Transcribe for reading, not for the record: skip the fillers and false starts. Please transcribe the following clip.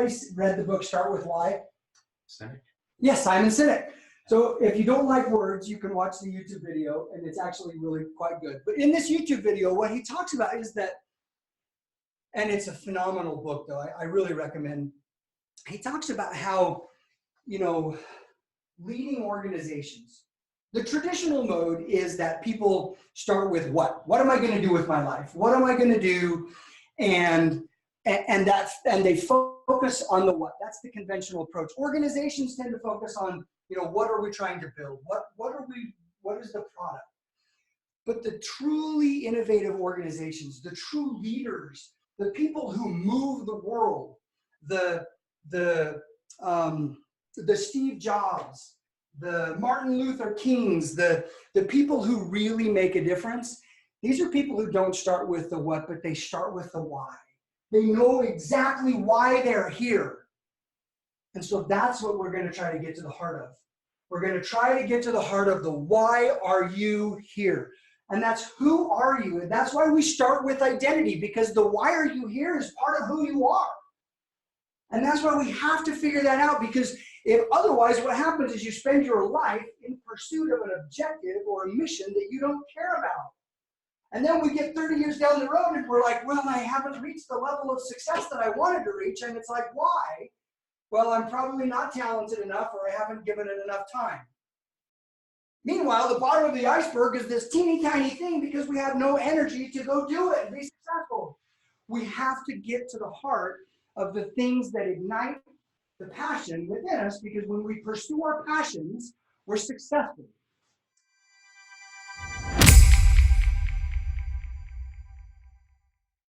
anybody read the book Start With Why? Sinek? Yes, Simon Sinek. So if you don't like words, you can watch the YouTube video, and it's actually really quite good. But in this YouTube video, what he talks about is that, and it's a phenomenal book, though. I really recommend. He talks about how, leading organizations, the traditional mode is that people start with what? What am I going to do with my life? What am I going to do? And they focus on the what. That's the conventional approach. Organizations tend to focus on, what are we trying to build? What is the product? But the truly innovative organizations, the true leaders, the people who move the world, the Steve Jobs, the Martin Luther Kings, the people who really make a difference, these are people who don't start with the what, but they start with the why. They know exactly why they're here. And so that's what we're going to try to get to the heart of. We're going to try to get to the heart of the why are you here? And that's who are you? And that's why we start with identity, because the why are you here is part of who you are. And that's why we have to figure that out, because if otherwise what happens is you spend your life in pursuit of an objective or a mission that you don't care about. And then we get 30 years down the road and we're like, well, I haven't reached the level of success that I wanted to reach. And it's like, why? Well, I'm probably not talented enough, or I haven't given it enough time. Meanwhile, the bottom of the iceberg is this teeny tiny thing because we have no energy to go do it and be successful. We have to get to the heart of the things that ignite the passion within us, because when we pursue our passions, we're successful.